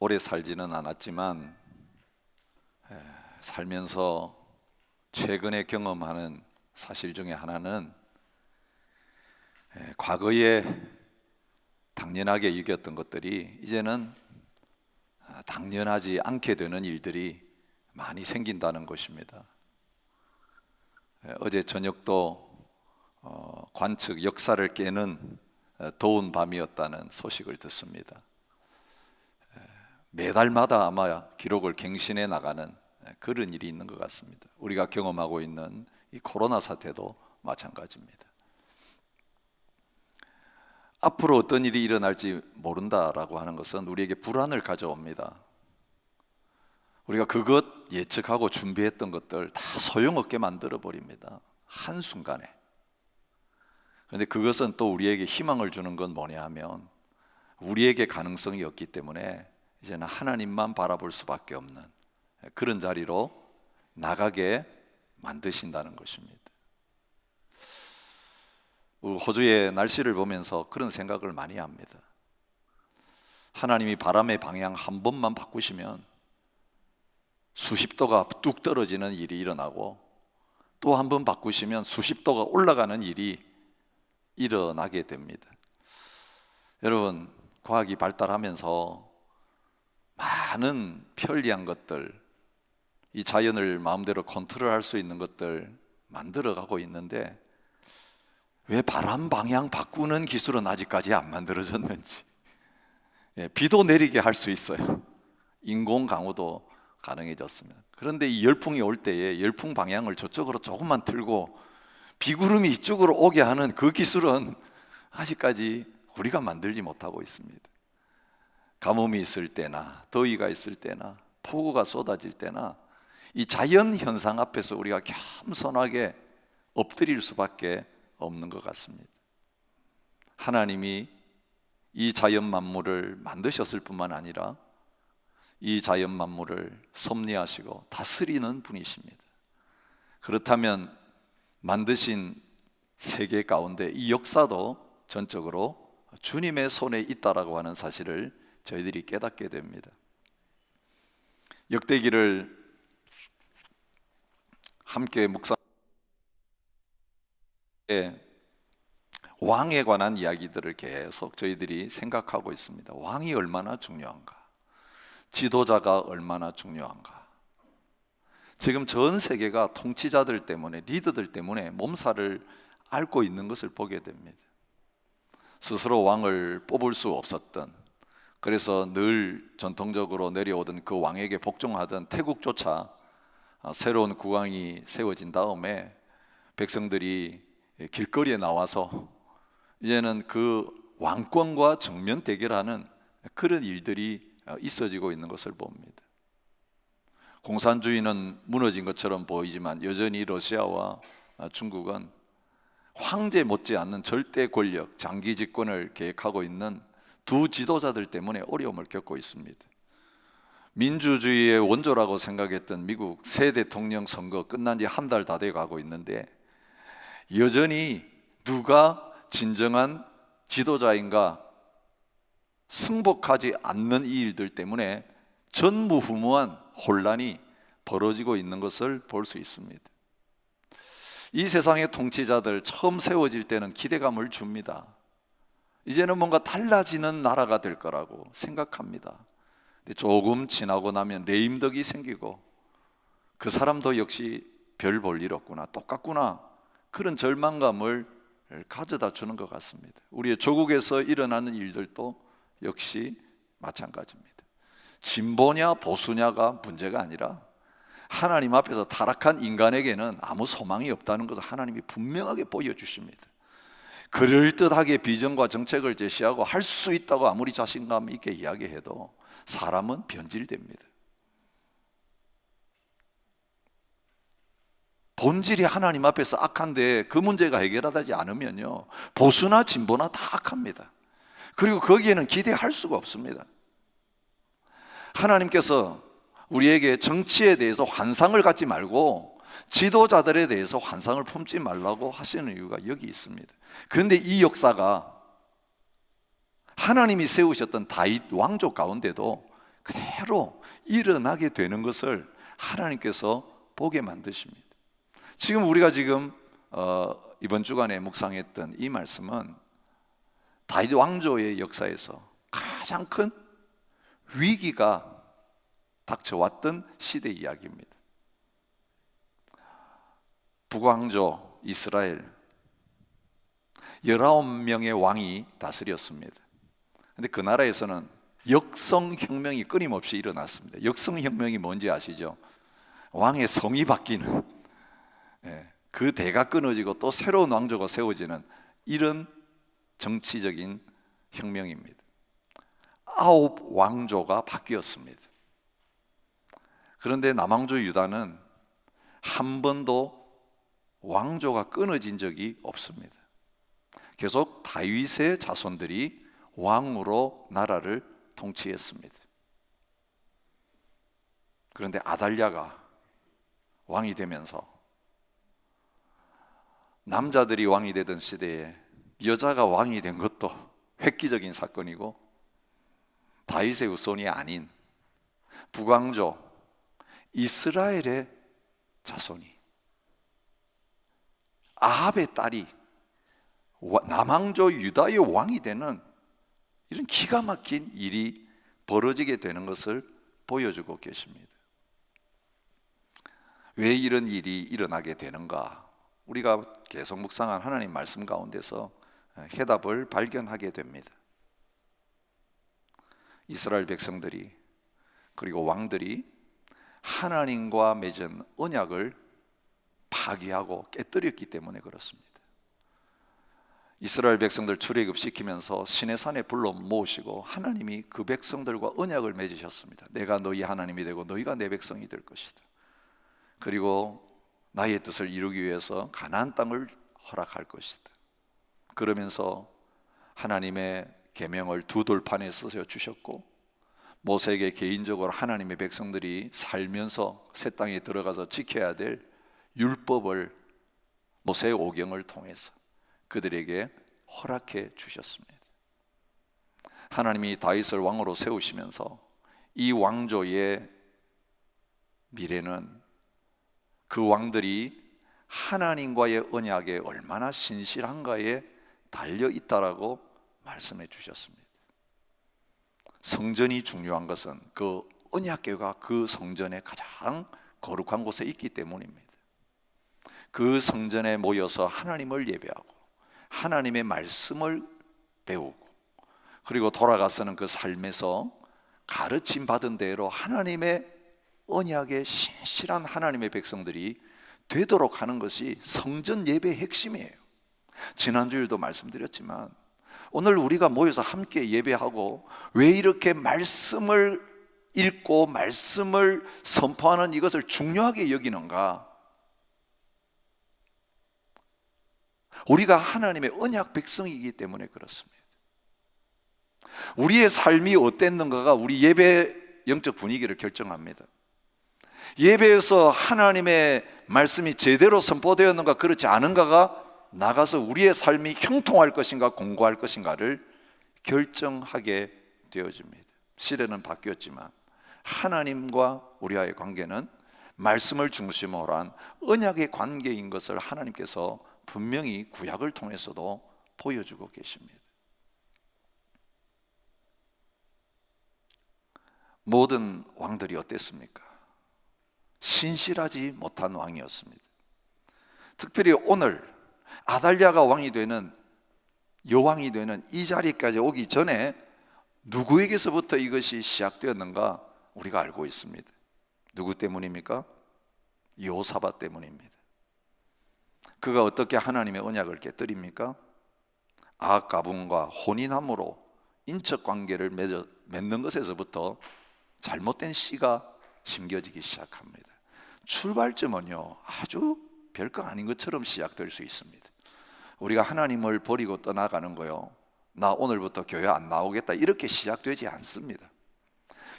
오래 살지는 않았지만 살면서 최근에 경험하는 사실 중에 하나는 과거에 당연하게 여겼던 것들이 이제는 당연하지 않게 되는 일들이 많이 생긴다는 것입니다. 어제 저녁도 관측 역사를 깨는 더운 밤이었다는 소식을 듣습니다. 매달마다 아마 기록을 갱신해 나가는 그런 일이 있는 것 같습니다. 우리가 경험하고 있는 이 코로나 사태도 마찬가지입니다. 앞으로 어떤 일이 일어날지 모른다라고 하는 것은 우리에게 불안을 가져옵니다. 우리가 그것 예측하고 준비했던 것들 다 소용없게 만들어 버립니다. 한순간에. 그런데 그것은 또 우리에게 희망을 주는 건 뭐냐 하면 우리에게 가능성이 없기 때문에 이제는 하나님만 바라볼 수밖에 없는 그런 자리로 나가게 만드신다는 것입니다. 호주의 날씨를 보면서 그런 생각을 많이 합니다. 하나님이 바람의 방향 한 번만 바꾸시면 수십 도가 뚝 떨어지는 일이 일어나고 또 한 번 바꾸시면 수십 도가 올라가는 일이 일어나게 됩니다. 여러분, 과학이 발달하면서 많은 편리한 것들, 이 자연을 마음대로 컨트롤할 수 있는 것들 만들어가고 있는데 왜 바람 방향 바꾸는 기술은 아직까지 안 만들어졌는지. 비도 내리게 할 수 있어요. 인공 강우도 가능해졌습니다. 그런데 이 열풍이 올 때에 열풍 방향을 저쪽으로 조금만 틀고 비구름이 이쪽으로 오게 하는 그 기술은 아직까지 우리가 만들지 못하고 있습니다. 가뭄이 있을 때나 더위가 있을 때나 폭우가 쏟아질 때나 이 자연 현상 앞에서 우리가 겸손하게 엎드릴 수밖에 없는 것 같습니다. 하나님이 이 자연 만물을 만드셨을 뿐만 아니라 이 자연 만물을 섭리하시고 다스리는 분이십니다. 그렇다면 만드신 세계 가운데 이 역사도 전적으로 주님의 손에 있다라고 하는 사실을 저희들이 깨닫게 됩니다. 역대기를 함께 묵상 왕에 관한 이야기들을 계속 저희들이 생각하고 있습니다. 왕이 얼마나 중요한가? 지도자가 얼마나 중요한가? 지금 전 세계가 통치자들 때문에, 리더들 때문에 몸살을 앓고 있는 것을 보게 됩니다. 스스로 왕을 뽑을 수 없었던, 그래서 늘 전통적으로 내려오던 그 왕에게 복종하던 태국조차 새로운 국왕이 세워진 다음에 백성들이 길거리에 나와서 이제는 그 왕권과 정면 대결하는 그런 일들이 있어지고 있는 것을 봅니다. 공산주의는 무너진 것처럼 보이지만 여전히 러시아와 중국은 황제 못지않는 절대 권력, 장기 집권을 계획하고 있는 두 지도자들 때문에 어려움을 겪고 있습니다. 민주주의의 원조라고 생각했던 미국 새 대통령 선거 끝난 지 한 달 다 돼 가고 있는데 여전히 누가 진정한 지도자인가 승복하지 않는 이 일들 때문에 전무후무한 혼란이 벌어지고 있는 것을 볼 수 있습니다. 이 세상의 통치자들 처음 세워질 때는 기대감을 줍니다. 이제는 뭔가 달라지는 나라가 될 거라고 생각합니다. 근데 조금 지나고 나면 레임덕이 생기고 그 사람도 역시 별 볼 일 없구나, 똑같구나, 그런 절망감을 가져다 주는 것 같습니다. 우리의 조국에서 일어나는 일들도 역시 마찬가지입니다. 진보냐 보수냐가 문제가 아니라 하나님 앞에서 타락한 인간에게는 아무 소망이 없다는 것을 하나님이 분명하게 보여주십니다. 그럴듯하게 비전과 정책을 제시하고 할 수 있다고 아무리 자신감 있게 이야기해도 사람은 변질됩니다. 본질이 하나님 앞에서 악한데 그 문제가 해결하지 않으면요, 보수나 진보나 다 악합니다. 그리고 거기에는 기대할 수가 없습니다. 하나님께서 우리에게 정치에 대해서 환상을 갖지 말고 지도자들에 대해서 환상을 품지 말라고 하시는 이유가 여기 있습니다. 그런데 이 역사가 하나님이 세우셨던 다윗 왕족 가운데도 그대로 일어나게 되는 것을 하나님께서 보게 만드십니다. 지금 우리가 이번 주간에 묵상했던 이 말씀은 다윗 왕조의 역사에서 가장 큰 위기가 닥쳐왔던 시대 이야기입니다. 북왕조 이스라엘 19명의 왕이 다스렸습니다. 그런데 그 나라에서는 역성혁명이 끊임없이 일어났습니다. 역성혁명이 뭔지 아시죠? 왕의 성이 바뀌는, 그 대가 끊어지고 또 새로운 왕조가 세워지는 이런 정치적인 혁명입니다. 9 왕조가 바뀌었습니다. 그런데 남왕조 유다는 한 번도 왕조가 끊어진 적이 없습니다. 계속 다윗의 자손들이 왕으로 나라를 통치했습니다. 그런데 아달랴가 왕이 되면서 남자들이 왕이 되던 시대에 여자가 왕이 된 것도 획기적인 사건이고, 다윗의 후손이 아닌 북왕조 이스라엘의 자손이, 아합의 딸이 남왕조 유다의 왕이 되는 이런 기가 막힌 일이 벌어지게 되는 것을 보여주고 계십니다. 왜 이런 일이 일어나게 되는가? 우리가 계속 묵상한 하나님 말씀 가운데서 해답을 발견하게 됩니다. 이스라엘 백성들이, 그리고 왕들이 하나님과 맺은 언약을 파기하고 깨뜨렸기 때문에 그렇습니다. 이스라엘 백성들 출애굽시키면서 시내산에 불러 모으시고 하나님이 그 백성들과 언약을 맺으셨습니다. 내가 너희 하나님이 되고 너희가 내 백성이 될 것이다. 그리고 나의 뜻을 이루기 위해서 가나안 땅을 허락할 것이다. 그러면서 하나님의 계명을 2 돌판에 쓰셔 주셨고, 모세에게 개인적으로 하나님의 백성들이 살면서 새 땅에 들어가서 지켜야 될 율법을 모세의 오경을 통해서 그들에게 허락해 주셨습니다. 하나님이 다윗을 왕으로 세우시면서 이 왕조의 미래는 그 왕들이 하나님과의 언약에 얼마나 신실한가에 달려 있다라고 말씀해 주셨습니다. 성전이 중요한 것은 그 언약궤가 그 성전의 가장 거룩한 곳에 있기 때문입니다. 그 성전에 모여서 하나님을 예배하고 하나님의 말씀을 배우고, 그리고 돌아가서는 그 삶에서 가르침 받은 대로 하나님의 언약에 신실한 하나님의 백성들이 되도록 하는 것이 성전 예배의 핵심이에요. 지난주일도 말씀드렸지만 오늘 우리가 모여서 함께 예배하고 왜 이렇게 말씀을 읽고 말씀을 선포하는 이것을 중요하게 여기는가? 우리가 하나님의 언약 백성이기 때문에 그렇습니다. 우리의 삶이 어땠는가가 우리 예배 영적 분위기를 결정합니다. 예배에서 하나님의 말씀이 제대로 선포되었는가 그렇지 않은가가 나가서 우리의 삶이 형통할 것인가 공고할 것인가를 결정하게 되어집니다. 시대는 바뀌었지만 하나님과 우리와의 관계는 말씀을 중심으로 한 언약의 관계인 것을 하나님께서 분명히 구약을 통해서도 보여주고 계십니다. 모든 왕들이 어땠습니까? 신실하지 못한 왕이었습니다. 특별히 오늘 아달랴가 왕이 되는, 여왕이 되는 이 자리까지 오기 전에 누구에게서부터 이것이 시작되었는가 우리가 알고 있습니다. 누구 때문입니까? 여호사밧 때문입니다. 그가 어떻게 하나님의 언약을 깨뜨립니까? 아합 가문과 혼인함으로 인척 관계를 맺는 것에서부터 잘못된 씨가 심겨지기 시작합니다. 출발점은요 아주 별거 아닌 것처럼 시작될 수 있습니다. 우리가 하나님을 버리고 떠나가는 거요, 나 오늘부터 교회 안 나오겠다 이렇게 시작되지 않습니다.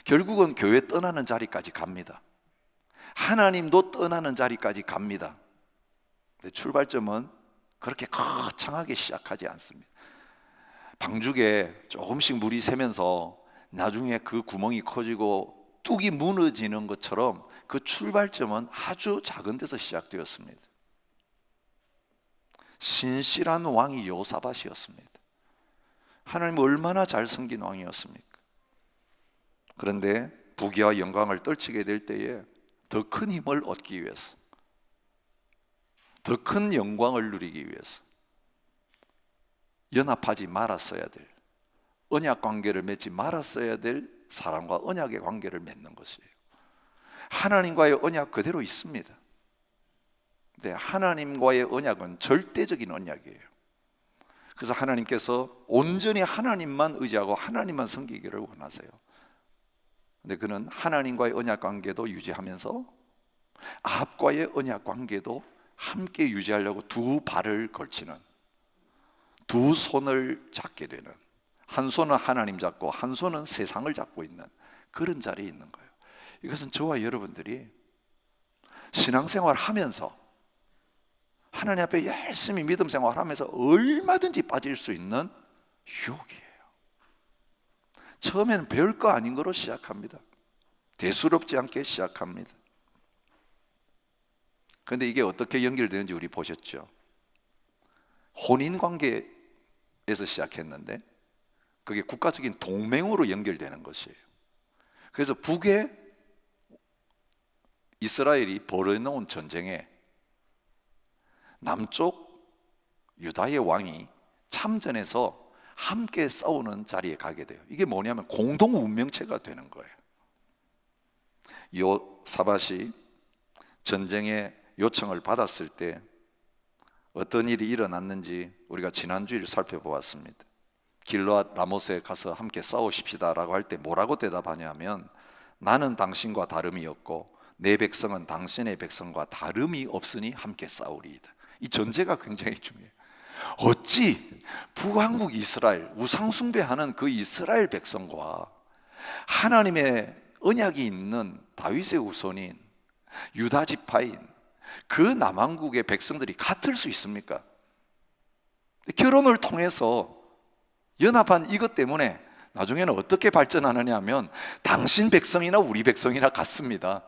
결국은 교회 떠나는 자리까지 갑니다. 하나님도 떠나는 자리까지 갑니다. 근데 출발점은 그렇게 거창하게 시작하지 않습니다. 방죽에 조금씩 물이 새면서 나중에 그 구멍이 커지고 뚝이 무너지는 것처럼 그 출발점은 아주 작은 데서 시작되었습니다. 신실한 왕이 여호사밧이었습니다. 하나님 얼마나 잘 섬긴 왕이었습니까? 그런데 부귀와 영광을 떨치게 될 때에 더 큰 힘을 얻기 위해서, 더 큰 영광을 누리기 위해서 연합하지 말았어야 될, 언약 관계를 맺지 말았어야 될 사람과 언약의 관계를 맺는 것이에요. 하나님과의 언약 그대로 있습니다. 근데 하나님과의 언약은 절대적인 언약이에요. 그래서 하나님께서 온전히 하나님만 의지하고 하나님만 섬기기를 원하세요. 근데 그는 하나님과의 언약 관계도 유지하면서 아합과의 언약 관계도 함께 유지하려고 두 발을 걸치는, 두 손을 잡게 되는, 한 손은 하나님 잡고 한 손은 세상을 잡고 있는 그런 자리에 있는 거예요. 이것은 저와 여러분들이 신앙생활 하면서 하나님 앞에 열심히 믿음 생활하면서 얼마든지 빠질 수 있는 유혹이에요. 처음에는 배울 거 아닌 거로 시작합니다. 대수롭지 않게 시작합니다. 그런데 이게 어떻게 연결되는지 우리 보셨죠? 혼인관계에서 시작했는데 그게 국가적인 동맹으로 연결되는 것이에요. 그래서 북에 이스라엘이 벌여놓은 전쟁에 남쪽 유다의 왕이 참전해서 함께 싸우는 자리에 가게 돼요. 이게 뭐냐면 공동 운명체가 되는 거예요. 여호사밧이 전쟁의 요청을 받았을 때 어떤 일이 일어났는지 우리가 지난주일 살펴보았습니다. 길르앗 라못에 가서 함께 싸우십시다 라고 할 때 뭐라고 대답하냐면, 나는 당신과 다름이 없고 내 백성은 당신의 백성과 다름이 없으니 함께 싸우리이다. 이 전제가 굉장히 중요해요. 어찌 북왕국 이스라엘, 우상 숭배하는 그 이스라엘 백성과 하나님의 언약이 있는 다윗의 후손인 유다 지파인 그 남왕국의 백성들이 같을 수 있습니까? 결혼을 통해서 연합한 이것 때문에 나중에는 어떻게 발전하느냐 하면 당신 백성이나 우리 백성이나 같습니다.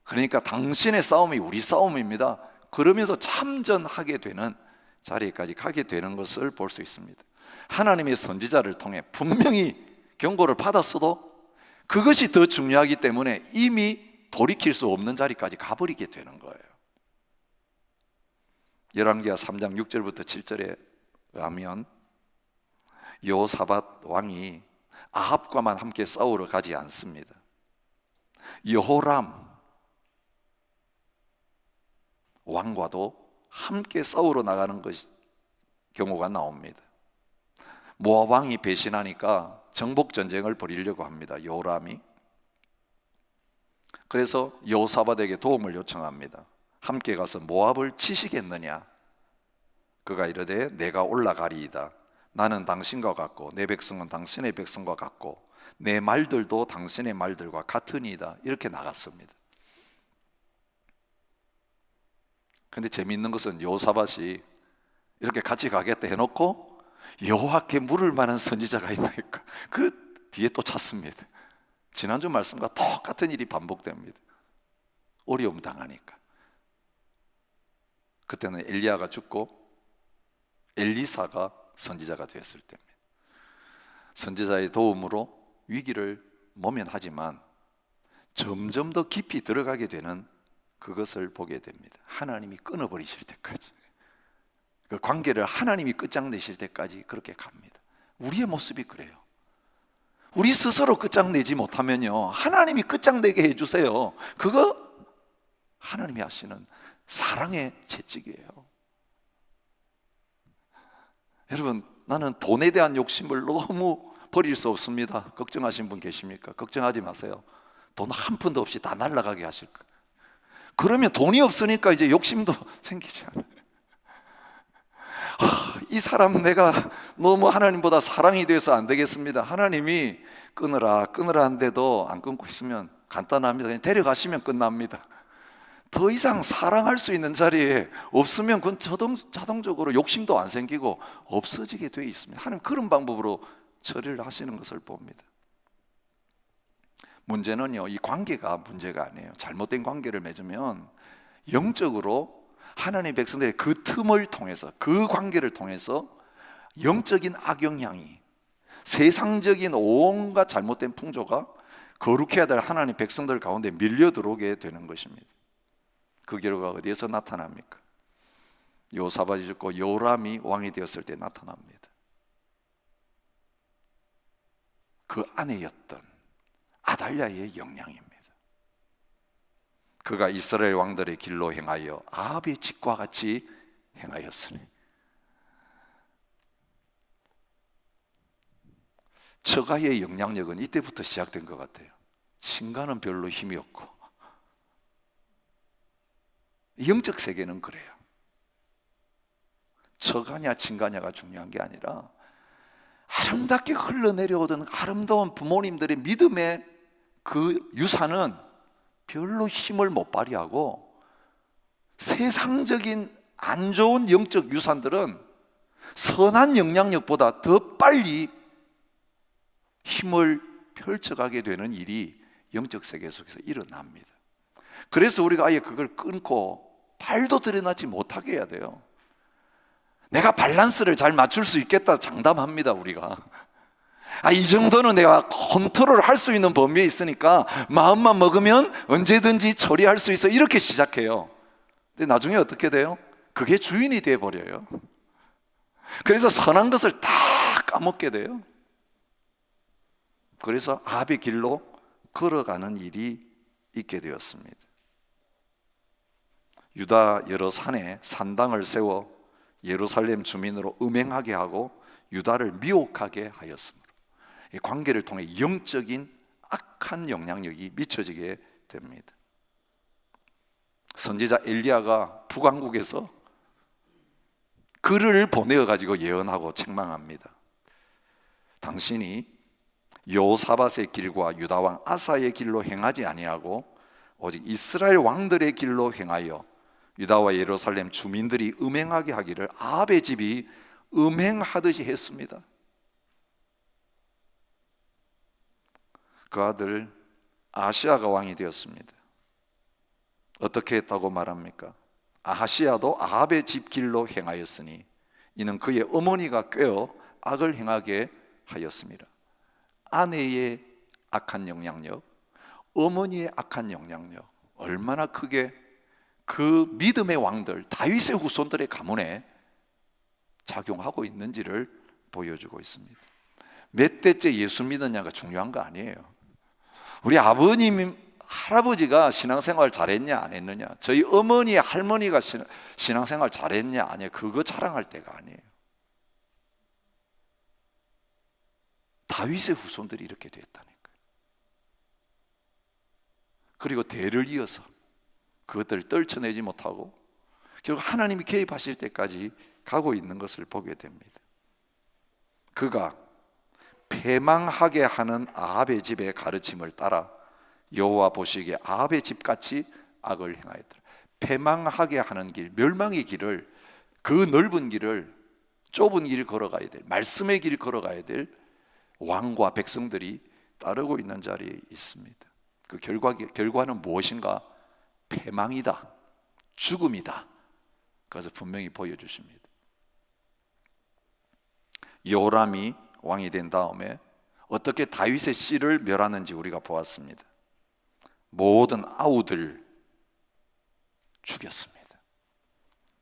그러니까 당신의 싸움이 우리 싸움입니다. 그러면서 참전하게 되는 자리까지 가게 되는 것을 볼 수 있습니다. 하나님의 선지자를 통해 분명히 경고를 받았어도 그것이 더 중요하기 때문에 이미 돌이킬 수 없는 자리까지 가버리게 되는 거예요. 열왕기하 3장 6절부터 7절에 의하면 여호사밧 왕이 아합과만 함께 싸우러 가지 않습니다. 여호람 왕과도 함께 싸우러 나가는 경우가 나옵니다. 모압 왕이 배신하니까 정복 전쟁을 벌이려고 합니다. 여호람이. 그래서 여호사밧에게 도움을 요청합니다. 함께 가서 모압을 치시겠느냐? 그가 이르되 내가 올라가리이다. 나는 당신과 같고 내 백성은 당신의 백성과 같고 내 말들도 당신의 말들과 같으니이다. 이렇게 나갔습니다. 근데 재미있는 것은 여호사밧이 이렇게 같이 가겠다 해놓고 여호와께 물을 만한 선지자가 있나니까 그 뒤에 또 찾습니다. 지난주 말씀과 똑같은 일이 반복됩니다. 어려움 당하니까. 그때는 엘리야가 죽고 엘리사가 선지자가 되었을 때입니다. 선지자의 도움으로 위기를 모면하지만 점점 더 깊이 들어가게 되는 그것을 보게 됩니다. 하나님이 끊어버리실 때까지, 그 관계를 하나님이 끝장내실 때까지 그렇게 갑니다. 우리의 모습이 그래요. 우리 스스로 끝장내지 못하면요, 하나님이 끝장내게 해주세요. 그거 하나님이 하시는 사랑의 채찍이에요. 여러분, 나는 돈에 대한 욕심을 너무 버릴 수 없습니다. 걱정하신 분 계십니까? 걱정하지 마세요. 돈 한 푼도 없이 다 날아가게 하실 거예요. 그러면 돈이 없으니까 이제 욕심도 생기지 않아요. 이 사람 내가 너무 하나님보다 사랑이 돼서 안 되겠습니다. 하나님이 끊으라 한데도 안 끊고 있으면 간단합니다. 그냥 데려가시면 끝납니다. 더 이상 사랑할 수 있는 자리에 없으면 그건 자동적으로 욕심도 안 생기고 없어지게 돼 있습니다. 하나님 그런 방법으로 처리를 하시는 것을 봅니다. 문제는요, 이 관계가 문제가 아니에요. 잘못된 관계를 맺으면 영적으로 하나님의 백성들의 그 틈을 통해서, 그 관계를 통해서 영적인 악영향이, 세상적인 온갖 잘못된 풍조가 거룩해야 될 하나님 백성들 가운데 밀려 들어오게 되는 것입니다. 그 결과가 어디에서 나타납니까? 요사밧이 죽고 요람이 왕이 되었을 때 나타납니다. 그 아내였던 아달랴의 영향입니다. 그가 이스라엘 왕들의 길로 행하여 아합의 집과 같이 행하였으니, 처가의 영향력은 이때부터 시작된 것 같아요. 친가는 별로 힘이 없고, 영적 세계는 그래요. 처가냐 친가냐가 중요한 게 아니라 아름답게 흘러내려오던 아름다운 부모님들의 믿음의 그 유산은 별로 힘을 못 발휘하고, 세상적인 안 좋은 영적 유산들은 선한 영향력보다 더 빨리 힘을 펼쳐가게 되는 일이 영적 세계 속에서 일어납니다. 그래서 우리가 아예 그걸 끊고 발도 들여놓지 못하게 해야 돼요. 내가 밸런스를 잘 맞출 수 있겠다 장담합니다. 우리가 이 정도는 내가 컨트롤 할 수 있는 범위에 있으니까 마음만 먹으면 언제든지 처리할 수 있어, 이렇게 시작해요. 근데 나중에 어떻게 돼요? 그게 주인이 돼버려요. 그래서 선한 것을 다 까먹게 돼요. 그래서 아합의 길로 걸어가는 일이 있게 되었습니다. 유다 여러 산에 산당을 세워 예루살렘 주민으로 음행하게 하고 유다를 미혹하게 하였으므로 이 관계를 통해 영적인 악한 영향력이 미쳐지게 됩니다. 선지자 엘리야가 북왕국에서 글을 보내어 가지고 예언하고 책망합니다. 당신이 여호사밧의 길과 유다 왕 아사의 길로 행하지 아니하고 오직 이스라엘 왕들의 길로 행하여 유다와 예루살렘 주민들이 음행하게 하기를 아합의 집이 음행하듯이 했습니다. 그 아들 아하시야가 왕이 되었습니다. 어떻게 했다고 말합니까? 아하시야도 아합의 집 길로 행하였으니 이는 그의 어머니가 꾀어 악을 행하게 하였습니다. 아내의 악한 영향력, 어머니의 악한 영향력, 얼마나 크게 그 믿음의 왕들, 다윗의 후손들의 가문에 작용하고 있는지를 보여주고 있습니다. 몇 대째 예수 믿었냐가 중요한 거 아니에요. 우리 아버님, 할아버지가 신앙생활 잘했냐 안 했느냐, 저희 어머니, 할머니가 신앙생활 잘했냐 아니냐, 그거 자랑할 때가 아니에요. 다윗의 후손들이 이렇게 됐다니까요. 그리고 대를 이어서 그것들을 떨쳐내지 못하고 결국 하나님이 개입하실 때까지 가고 있는 것을 보게 됩니다. 그가 패망하게 하는 아합의 집의 가르침을 따라 여호와 보시기에 아합의 집같이 악을 행하였더라. 패망하게 하는 길, 멸망의 길을, 그 넓은 길을, 좁은 길을 걸어가야 될, 말씀의 길을 걸어가야 될 왕과 백성들이 따르고 있는 자리에 있습니다. 그 결과는 무엇인가? 패망이다, 죽음이다. 그래서 분명히 보여주십니다. 여호람이 왕이 된 다음에 어떻게 다윗의 씨를 멸하는지 우리가 보았습니다. 모든 아우들 죽였습니다.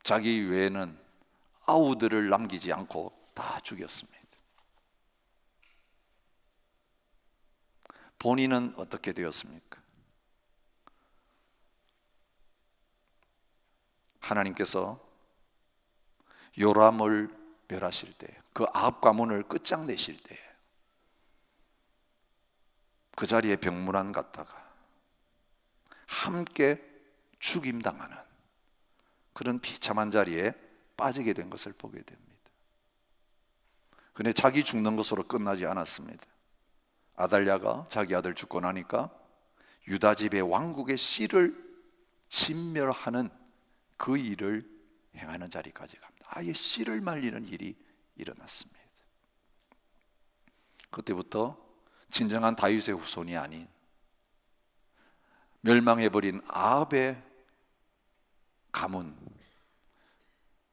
자기 외에는 아우들을 남기지 않고 다 죽였습니다. 본인은 어떻게 되었습니까? 하나님께서 요람을 멸하실 때, 그 아합 가문을 끝장내실 때 그 자리에 병문안 갔다가 함께 죽임당하는 그런 비참한 자리에 빠지게 된 것을 보게 됩니다. 그런데 자기 죽는 것으로 끝나지 않았습니다. 아달랴가 자기 아들 죽고 나니까 유다 집의 왕국의 씨를 진멸하는 그 일을 행하는 자리까지 갑니다. 아예 씨를 말리는 일이 일어났습니다. 그때부터 진정한 다윗의 후손이 아닌 멸망해버린 아합의 가문,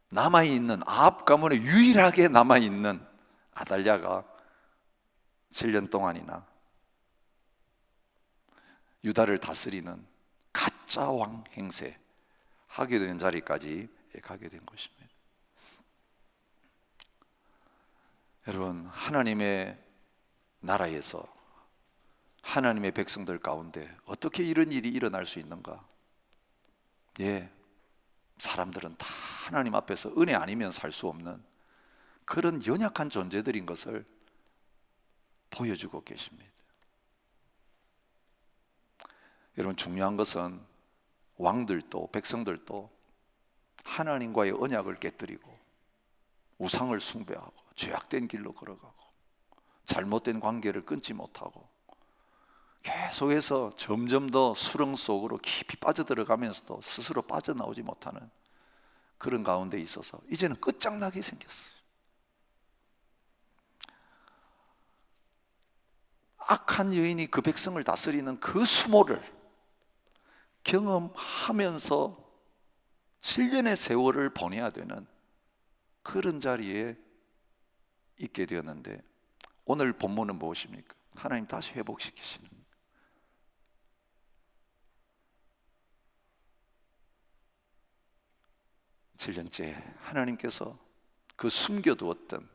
남아있는 아합 가문에 유일하게 남아있는 아달랴가 7년 동안이나 유다를 다스리는 가짜 왕 행세 하게 된 자리까지 가게 된 것입니다. 여러분, 하나님의 나라에서 하나님의 백성들 가운데 어떻게 이런 일이 일어날 수 있는가? 사람들은 다 하나님 앞에서 은혜 아니면 살 수 없는 그런 연약한 존재들인 것을 보여주고 계십니다. 여러분, 중요한 것은 왕들도 백성들도 하나님과의 언약을 깨뜨리고 우상을 숭배하고 죄악된 길로 걸어가고 잘못된 관계를 끊지 못하고 계속해서 점점 더 수렁 속으로 깊이 빠져들어가면서도 스스로 빠져나오지 못하는 그런 가운데 있어서 이제는 끝장나게 생겼어요. 악한 여인이 그 백성을 다스리는 그 수모를 경험하면서 7년의 세월을 보내야 되는 그런 자리에 있게 되었는데, 오늘 본문은 무엇입니까? 하나님 다시 회복시키시는, 7년째 하나님께서 그 숨겨두었던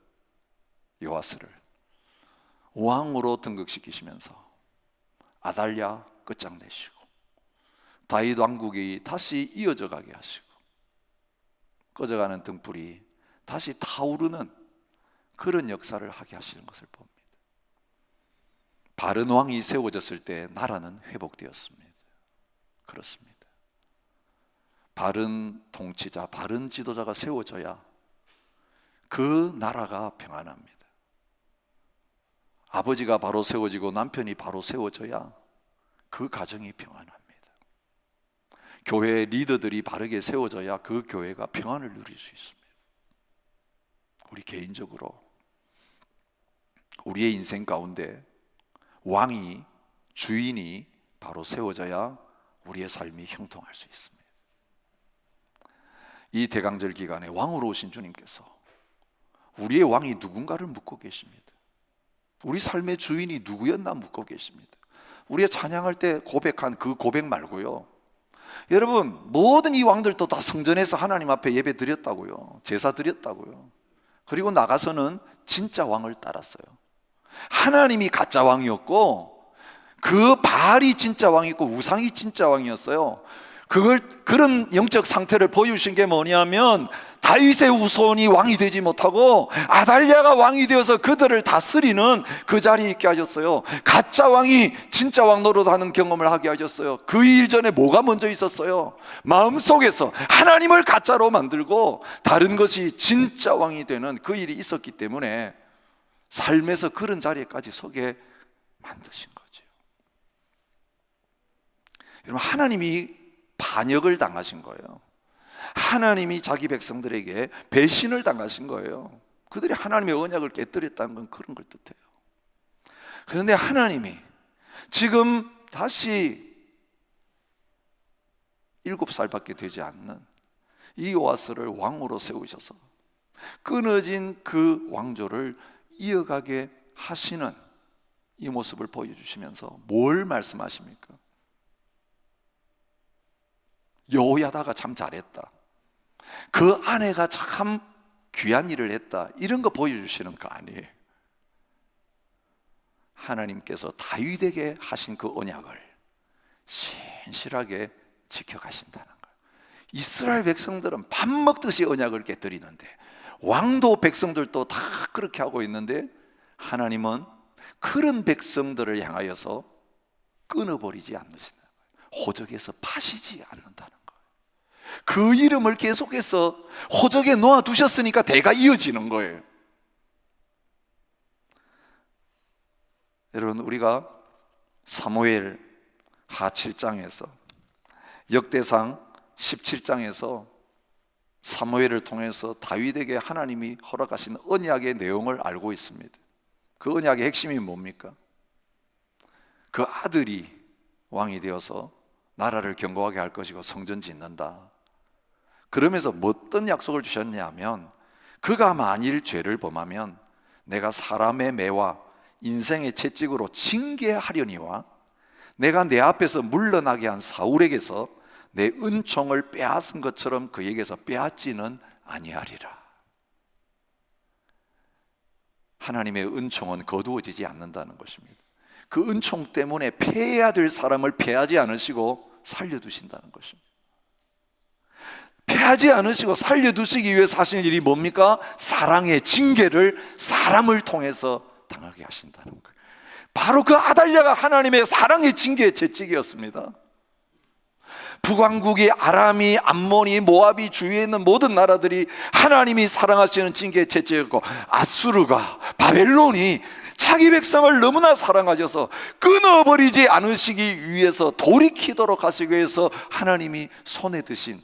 요아스를 왕으로 등극시키시면서 아달랴 끝장내시고 다윗 왕국이 다시 이어져 가게 하시고 꺼져가는 등불이 다시 타오르는 그런 역사를 하게 하시는 것을 봅니다. 바른 왕이 세워졌을 때 나라는 회복되었습니다. 그렇습니다. 바른 통치자, 바른 지도자가 세워져야 그 나라가 평안합니다. 아버지가 바로 세워지고 남편이 바로 세워져야 그 가정이 평안합니다. 교회 리더들이 바르게 세워져야 그 교회가 평안을 누릴 수 있습니다. 우리 개인적으로 우리의 인생 가운데 왕이, 주인이 바로 세워져야 우리의 삶이 형통할 수 있습니다. 이 대강절 기간에 왕으로 오신 주님께서 우리의 왕이 누군가를 묻고 계십니다. 우리 삶의 주인이 누구였나 묻고 계십니다. 우리가 찬양할 때 고백한 그 고백 말고요, 여러분, 모든 이 왕들도 다 성전에서 하나님 앞에 예배 드렸다고요, 제사 드렸다고요. 그리고 나가서는 진짜 왕을 따랐어요. 하나님이 가짜 왕이었고 그 바알이 진짜 왕이고 우상이 진짜 왕이었어요. 그런 영적 상태를 보여주신 게 뭐냐면, 다윗의 후손이 왕이 되지 못하고 아달랴가 왕이 되어서 그들을 다스리는 그 자리에 있게 하셨어요. 가짜 왕이 진짜 왕 노릇하는 경험을 하게 하셨어요. 그 이전에 뭐가 먼저 있었어요? 마음속에서 하나님을 가짜로 만들고 다른 것이 진짜 왕이 되는 그 일이 있었기 때문에 삶에서 그런 자리에까지 서게 만드신 거죠. 여러분, 하나님이 반역을 당하신 거예요. 하나님이 자기 백성들에게 배신을 당하신 거예요. 그들이 하나님의 언약을 깨뜨렸다는 건 그런 걸 뜻해요. 그런데 하나님이 지금 다시 7살밖에 되지 않는 이 요아스를 왕으로 세우셔서 끊어진 그 왕조를 이어가게 하시는 이 모습을 보여주시면서 뭘 말씀하십니까? 여호야다가 참 잘했다, 그 아내가 참 귀한 일을 했다, 이런 거 보여주시는 거 아니에요. 하나님께서 다윗에게 하신 그 언약을 신실하게 지켜가신다는 거예요. 이스라엘 백성들은 밥 먹듯이 언약을 깨뜨리는데, 왕도 백성들도 다 그렇게 하고 있는데, 하나님은 그런 백성들을 향하여서 끊어버리지 않으신다는 거예요. 호적에서 파시지 않는다는 거예요. 그 이름을 계속해서 호적에 놓아두셨으니까 대가 이어지는 거예요. 여러분, 우리가 사무엘 하 7장에서, 역대상 17장에서 사무엘을 통해서 다윗에게 하나님이 허락하신 언약의 내용을 알고 있습니다. 그 언약의 핵심이 뭡니까? 그 아들이 왕이 되어서 나라를 견고하게 할 것이고 성전 짓는다. 그러면서 어떤 약속을 주셨냐면, 그가 만일 죄를 범하면 내가 사람의 매와 인생의 채찍으로 징계하려니와 내가 내 앞에서 물러나게 한 사울에게서 내 은총을 빼앗은 것처럼 그에게서 빼앗지는 아니하리라. 하나님의 은총은 거두어지지 않는다는 것입니다. 그 은총 때문에 패해야 될 사람을 패하지 않으시고 살려두신다는 것입니다. 패하지 않으시고 살려두시기 위해서 하시는 일이 뭡니까? 사랑의 징계를 사람을 통해서 당하게 하신다는 거예요. 바로 그 아달랴가 하나님의 사랑의 징계의 채찍이었습니다. 북왕국이 아람이, 암몬이, 모압이 주위에 있는 모든 나라들이 하나님이 사랑하시는 징계의 채찍이었고, 아수르가, 바벨론이 자기 백성을 너무나 사랑하셔서 끊어버리지 않으시기 위해서, 돌이키도록 하시기 위해서 하나님이 손에 드신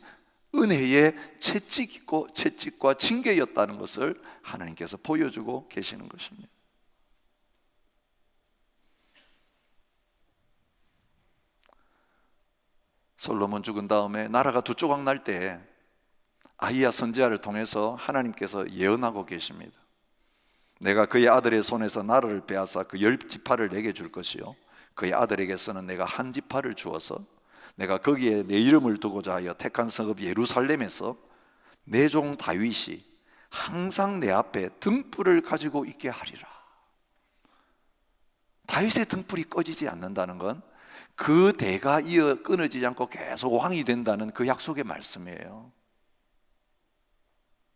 은혜의 채찍과 징계였다는 것을 하나님께서 보여주고 계시는 것입니다. 솔로몬 죽은 다음에 나라가 두 조각 날 때 아히야 선지자를 통해서 하나님께서 예언하고 계십니다. 내가 그의 아들의 손에서 나라를 빼앗아 그 10지파를 내게 줄 것이요, 그의 아들에게서는 내가 한 지파를 주어서 내가 거기에 내 이름을 두고자 하여 택한 성읍 예루살렘에서 내 종 다윗이 항상 내 앞에 등불을 가지고 있게 하리라. 다윗의 등불이 꺼지지 않는다는 건 그 대가 이어 끊어지지 않고 계속 왕이 된다는 그 약속의 말씀이에요.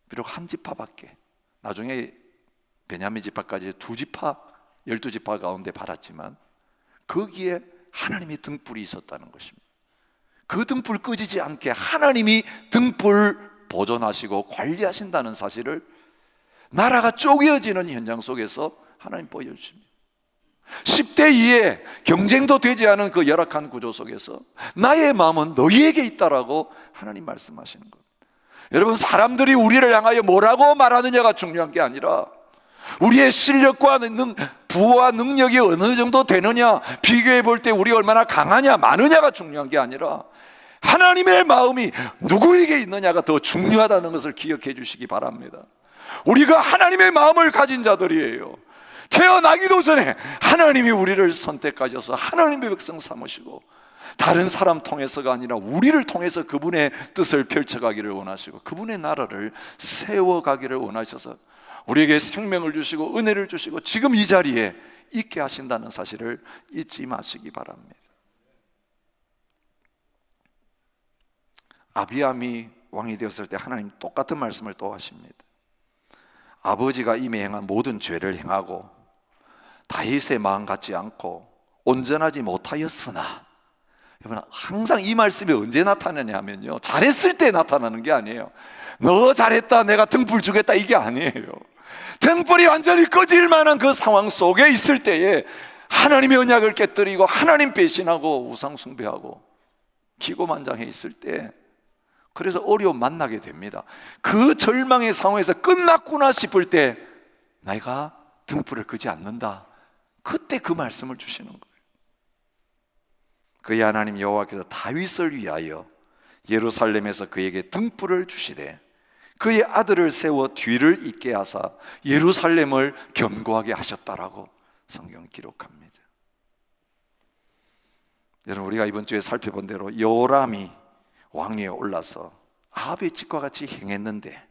비록 한 지파밖에, 나중에 베냐민 지파까지 2지파, 12지파 가운데 받았지만 거기에 하나님의 등불이 있었다는 것입니다. 그 등불 꺼지지 않게 하나님이 등불 보존하시고 관리하신다는 사실을 나라가 쪼개어지는 현장 속에서 하나님 보여주십니다. 10대 2에 경쟁도 되지 않은 그 열악한 구조 속에서 나의 마음은 너희에게 있다라고 하나님 말씀하시는 겁니다. 여러분, 사람들이 우리를 향하여 뭐라고 말하느냐가 중요한 게 아니라 우리의 실력과 부와 능력이 어느 정도 되느냐, 비교해 볼 때 우리가 얼마나 강하냐 많으냐가 중요한 게 아니라 하나님의 마음이 누구에게 있느냐가 더 중요하다는 것을 기억해 주시기 바랍니다. 우리가 하나님의 마음을 가진 자들이에요. 태어나기도 전에 하나님이 우리를 선택하셔서 하나님의 백성 삼으시고, 다른 사람 통해서가 아니라 우리를 통해서 그분의 뜻을 펼쳐가기를 원하시고 그분의 나라를 세워가기를 원하셔서 우리에게 생명을 주시고 은혜를 주시고 지금 이 자리에 있게 하신다는 사실을 잊지 마시기 바랍니다. 아비암이 왕이 되었을 때 하나님 똑같은 말씀을 또 하십니다. 아버지가 이미 행한 모든 죄를 행하고 다윗의 마음 같지 않고 온전하지 못하였으나, 여러분, 항상 이 말씀이 언제 나타나냐 하면요, 잘했을 때 나타나는 게 아니에요. 너 잘했다, 내가 등불 주겠다, 이게 아니에요. 등불이 완전히 꺼질 만한 그 상황 속에 있을 때에 하나님의 언약을 깨뜨리고 하나님 배신하고 우상 숭배하고 기고만장해 있을 때, 그래서 어려움 만나게 됩니다. 그 절망의 상황에서 끝났구나 싶을 때 내가 등불을 끄지 않는다, 그때 그 말씀을 주시는 거예요. 그의 하나님 여호와께서 다윗을 위하여 예루살렘에서 그에게 등불을 주시되 그의 아들을 세워 뒤를 잇게 하사 예루살렘을 견고하게 하셨다라고 성경은 기록합니다. 여러분, 우리가 이번 주에 살펴본 대로 요람이 왕위에 올라서 아합의 집과 같이 행했는데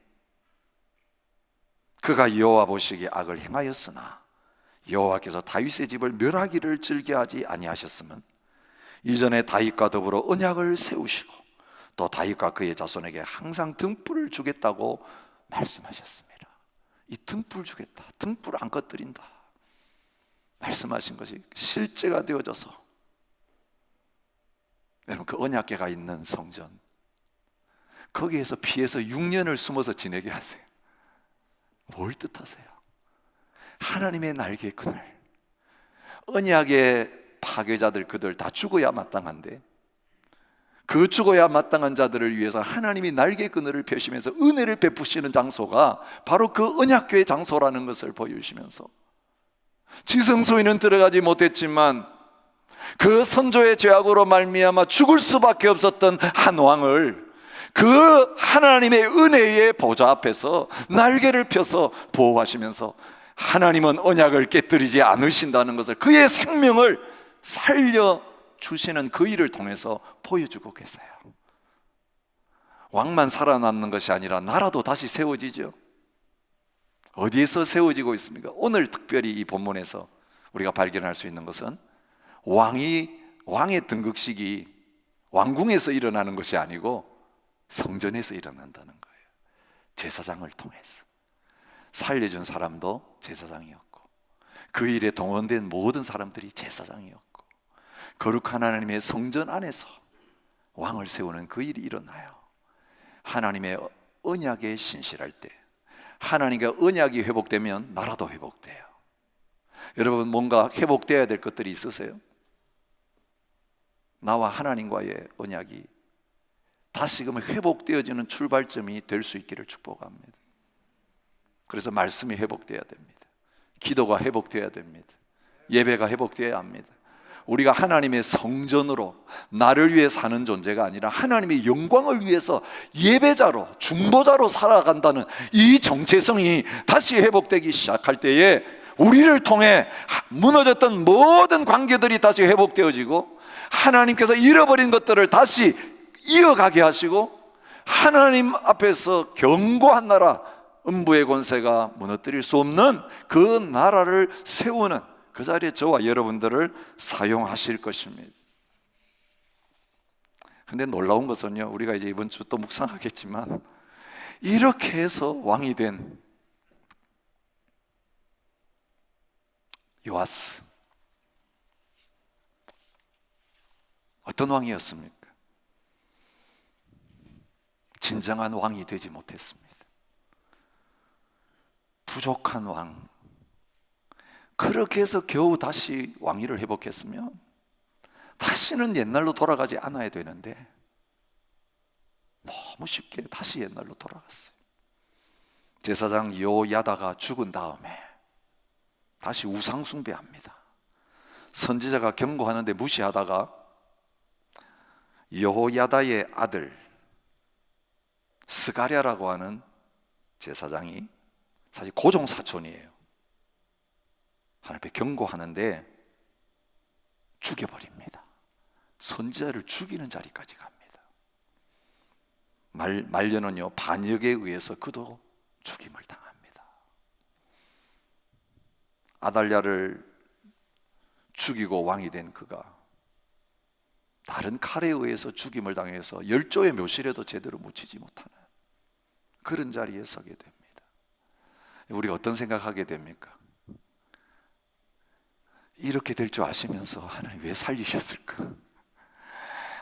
그가 여호와 보시기에 악을 행하였으나 여호와께서 다윗의 집을 멸하기를 즐겨하지 아니하셨으면 이전에 다윗과 더불어 언약을 세우시고 또 다윗과 그의 자손에게 항상 등불을 주겠다고 말씀하셨습니다. 이 등불 주겠다, 등불 안 꺼뜨린다 말씀하신 것이 실제가 되어져서, 여러분, 그 언약궤가 있는 성전, 거기에서 피해서 6년을 숨어서 지내게 하세요. 뭘 뜻하세요? 하나님의 날개 그늘, 언약의 파괴자들, 그들 다 죽어야 마땅한데 그 죽어야 마땅한 자들을 위해서 하나님이 날개 그늘을 펴시면서 은혜를 베푸시는 장소가 바로 그 언약궤의 장소라는 것을 보여주시면서, 지성소에는 들어가지 못했지만 그 선조의 죄악으로 말미암아 죽을 수밖에 없었던 한 왕을 그 하나님의 은혜의 보좌 앞에서 날개를 펴서 보호하시면서 하나님은 언약을 깨뜨리지 않으신다는 것을, 그의 생명을 살려주시는 그 일을 통해서 보여주고 계세요. 왕만 살아남는 것이 아니라 나라도 다시 세워지죠. 어디에서 세워지고 있습니까? 오늘 특별히 이 본문에서 우리가 발견할 수 있는 것은 왕의 등극식이 왕궁에서 일어나는 것이 아니고 성전에서 일어난다는 거예요. 제사장을 통해서. 살려준 사람도 제사장이었고, 그 일에 동원된 모든 사람들이 제사장이었고, 거룩한 하나님의 성전 안에서 왕을 세우는 그 일이 일어나요. 하나님의 언약에 신실할 때, 하나님과 언약이 회복되면 나라도 회복돼요. 여러분, 뭔가 회복되어야 될 것들이 있으세요? 나와 하나님과의 언약이 다시금 회복되어지는 출발점이 될 수 있기를 축복합니다. 그래서 말씀이 회복되어야 됩니다. 기도가 회복되어야 됩니다. 예배가 회복되어야 합니다. 우리가 하나님의 성전으로 나를 위해 사는 존재가 아니라 하나님의 영광을 위해서 예배자로, 중보자로 살아간다는 이 정체성이 다시 회복되기 시작할 때에 우리를 통해 무너졌던 모든 관계들이 다시 회복되어지고, 하나님께서 잃어버린 것들을 다시 이어가게 하시고, 하나님 앞에서 견고한 나라, 음부의 권세가 무너뜨릴 수 없는 그 나라를 세우는 그 자리에 저와 여러분들을 사용하실 것입니다. 그런데 놀라운 것은요, 우리가 이제 이번 주 또 묵상하겠지만, 이렇게 해서 왕이 된 요아스, 어떤 왕이었습니까? 진정한 왕이 되지 못했습니다. 부족한 왕. 그렇게 해서 겨우 다시 왕위를 회복했으면 다시는 옛날로 돌아가지 않아야 되는데 너무 쉽게 다시 옛날로 돌아갔어요. 제사장 요야다가 죽은 다음에 다시 우상 숭배합니다. 선지자가 경고하는데 무시하다가 여호야다의 아들 스가랴라고 하는 제사장이 사실 고종 사촌이에요. 하나님 앞에 경고하는데 죽여버립니다. 선지자를 죽이는 자리까지 갑니다. 말년은요, 반역에 의해서 그도 죽임을 당합니다. 아달랴를 죽이고 왕이 된 그가 다른 칼에 의해서 죽임을 당해서 열조의 묘실에도 제대로 묻히지 못하는 그런 자리에 서게 됩니다. 우리가 어떤 생각하게 됩니까? 이렇게 될 줄 아시면서 하나님 왜 살리셨을까?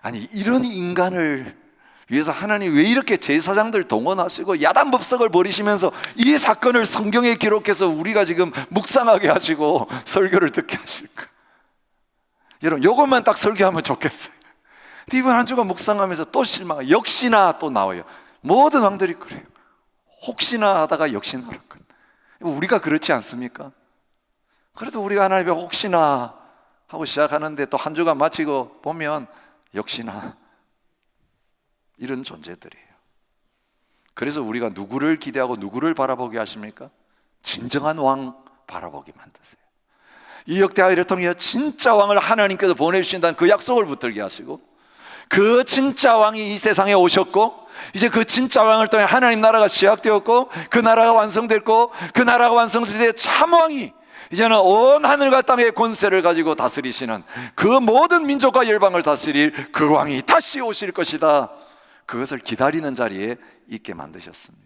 아니, 이런 인간을 위해서 하나님 왜 이렇게 제사장들 동원하시고 야단법석을 벌이시면서 이 사건을 성경에 기록해서 우리가 지금 묵상하게 하시고 설교를 듣게 하실까? 여러분, 이것만 딱 설교하면 좋겠어요. 이번 한 주간 묵상하면서 또 실망, 역시나 또 나와요. 모든 왕들이 그래요. 혹시나 하다가 역시나 그렇군. 우리가 그렇지 않습니까? 그래도 우리가 하나님 앞에 혹시나 하고 시작하는데 또 한 주간 마치고 보면 역시나 이런 존재들이에요. 그래서 우리가 누구를 기대하고 누구를 바라보게 하십니까? 진정한 왕 바라보게 만드세요. 이 역대하기를 통해 진짜 왕을 하나님께서 보내주신다는 그 약속을 붙들게 하시고, 그 진짜 왕이 이 세상에 오셨고, 이제 그 진짜 왕을 통해 하나님 나라가 시작되었고, 그 나라가 완성됐고, 그 나라가 완성될 때 참왕이 이제는 온 하늘과 땅의 권세를 가지고 다스리시는, 그 모든 민족과 열방을 다스릴 그 왕이 다시 오실 것이다. 그것을 기다리는 자리에 있게 만드셨습니다.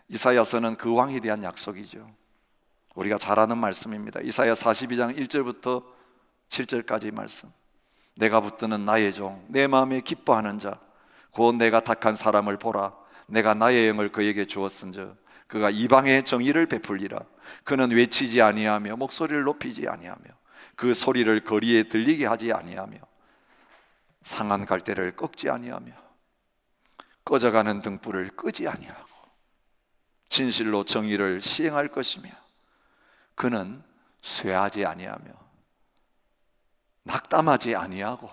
이사야서는 그 왕에 대한 약속이죠. 우리가 잘 아는 말씀입니다. 이사야 42장 1절부터 7절까지 말씀. 내가 붙드는 나의 종, 내 마음에 기뻐하는 자, 곧 내가 택한 사람을 보라. 내가 나의 영을 그에게 주었은즉 그가 이방의 정의를 베풀리라. 그는 외치지 아니하며 목소리를 높이지 아니하며 그 소리를 거리에 들리게 하지 아니하며 상한 갈대를 꺾지 아니하며 꺼져가는 등불을 끄지 아니하고 진실로 정의를 시행할 것이며 그는 쇠하지 아니하며 낙담하지 아니하고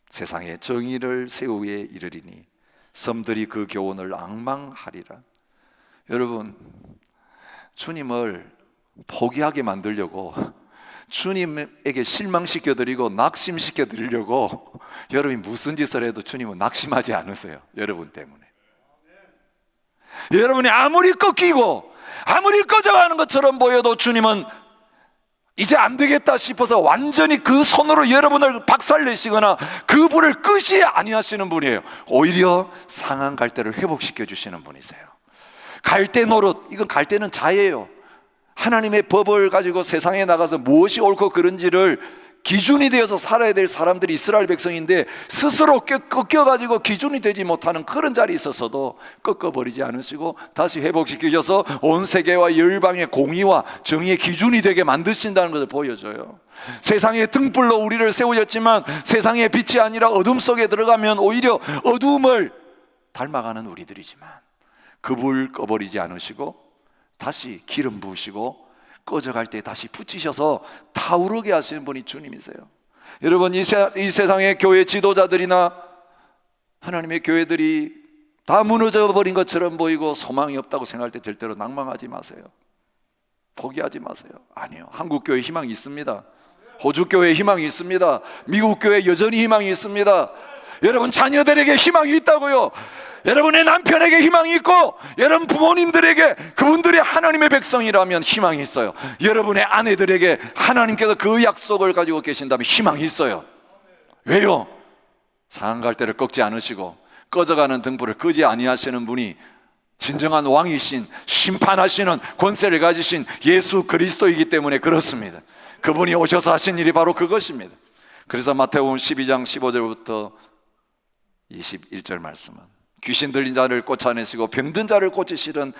세상에 정의를 세우에 이르리니 섬들이 그 교훈을 앙망하리라. 여러분, 주님을 포기하게 만들려고, 주님에게 실망시켜드리고 낙심시켜드리려고 여러분이 무슨 짓을 해도 주님은 낙심하지 않으세요. 여러분 때문에. 여러분이 아무리 꺾이고 아무리 꺼져가는 것처럼 보여도 주님은 이제 안 되겠다 싶어서 완전히 그 손으로 여러분을 박살내시거나 그 불을 끄시 아니하시는 분이에요. 오히려 상한 갈대를 회복시켜 주시는 분이세요. 갈대 노릇, 이건 갈대는 자예요. 하나님의 법을 가지고 세상에 나가서 무엇이 옳고 그른지를 기준이 되어서 살아야 될 사람들이 이스라엘 백성인데 스스로 꺾여가지고 기준이 되지 못하는 그런 자리에 있어서도 꺾어버리지 않으시고 다시 회복시키셔서 온 세계와 열방의 공의와 정의의 기준이 되게 만드신다는 것을 보여줘요. 세상의 등불로 우리를 세우셨지만 세상의 빛이 아니라 어둠 속에 들어가면 오히려 어둠을 닮아가는 우리들이지만 그 불 꺼버리지 않으시고 다시 기름 부으시고 꺼져갈 때 다시 붙이셔서 타오르게 하시는 분이 주님이세요. 여러분, 이 세상의 교회 지도자들이나 하나님의 교회들이 다 무너져 버린 것처럼 보이고 소망이 없다고 생각할 때 절대로 낭망하지 마세요. 포기하지 마세요. 아니요, 한국 교회 희망이 있습니다. 호주 교회 희망이 있습니다. 미국 교회 여전히 희망이 있습니다. 여러분 자녀들에게 희망이 있다고요. 여러분의 남편에게 희망이 있고 여러분 부모님들에게, 그분들이 하나님의 백성이라면 희망이 있어요. 여러분의 아내들에게 하나님께서 그 약속을 가지고 계신다면 희망이 있어요. 왜요? 상한 갈대를 꺾지 않으시고 꺼져가는 등불을 끄지 아니하시는 분이 진정한 왕이신, 심판하시는 권세를 가지신 예수 그리스도이기 때문에 그렇습니다. 그분이 오셔서 하신 일이 바로 그것입니다. 그래서 마태복음 12장 15절부터 21절 말씀은 귀신 들린 자를 쫓아내시고 병든 자를 고치시는,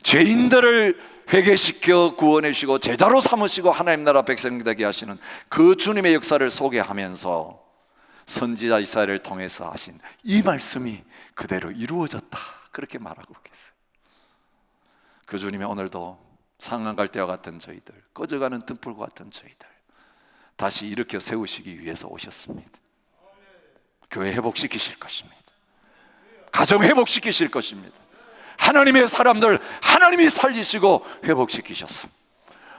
죄인들을 회개시켜 구원해주시고 제자로 삼으시고 하나님 나라 백성 되게 하시는 그 주님의 역사를 소개하면서 선지자 이사야를 통해서 하신 이 말씀이 그대로 이루어졌다, 그렇게 말하고 계세요. 그 주님이 오늘도 상한 갈대와 같은 저희들, 꺼져가는 등불과 같은 저희들 다시 일으켜 세우시기 위해서 오셨습니다. 교회 회복시키실 것입니다. 가정 회복시키실 것입니다. 하나님의 사람들 하나님이 살리시고 회복시키셨습니다.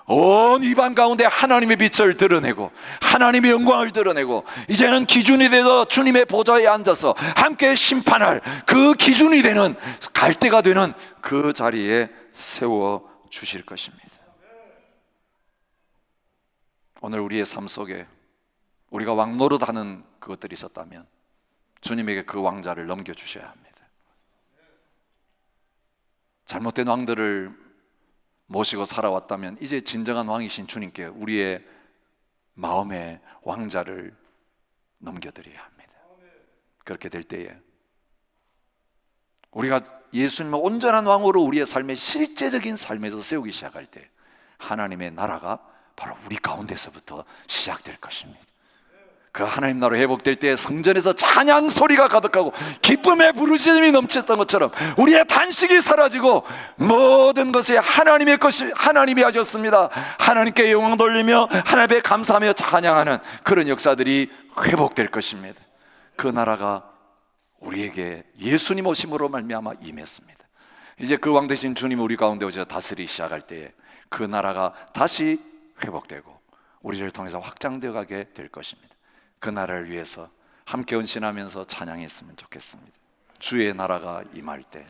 온 이방 가운데 하나님의 빛을 드러내고 하나님의 영광을 드러내고 이제는 기준이 돼서 주님의 보좌에 앉아서 함께 심판할 그 기준이 되는, 갈대가 되는 그 자리에 세워 주실 것입니다. 오늘 우리의 삶 속에 우리가 왕노릇하는 그것들이 있었다면 주님에게 그 왕자를 넘겨주셔야 합니다. 잘못된 왕들을 모시고 살아왔다면 이제 진정한 왕이신 주님께 우리의 마음의 왕자를 넘겨드려야 합니다. 그렇게 될 때에 우리가 예수님의 온전한 왕으로 우리의 삶의 실제적인 삶에서 세우기 시작할 때 하나님의 나라가 바로 우리 가운데서부터 시작될 것입니다. 그 하나님 나라로 회복될 때 성전에서 찬양 소리가 가득하고 기쁨의 부르짖음이 넘쳤던 것처럼 우리의 단식이 사라지고 모든 것이 하나님의 것이, 하나님이 하셨습니다, 하나님께 영광 돌리며 하나님께 감사하며 찬양하는 그런 역사들이 회복될 것입니다. 그 나라가 우리에게 예수님 오심으로 말미암아 임했습니다. 이제 그 왕 되신 주님 우리 가운데 오셔서 다스리기 시작할 때에 그 나라가 다시 회복되고 우리를 통해서 확장되어 가게 될 것입니다. 그 나라를 위해서 함께 헌신하면서 찬양했으면 좋겠습니다. 주의 나라가 임할 때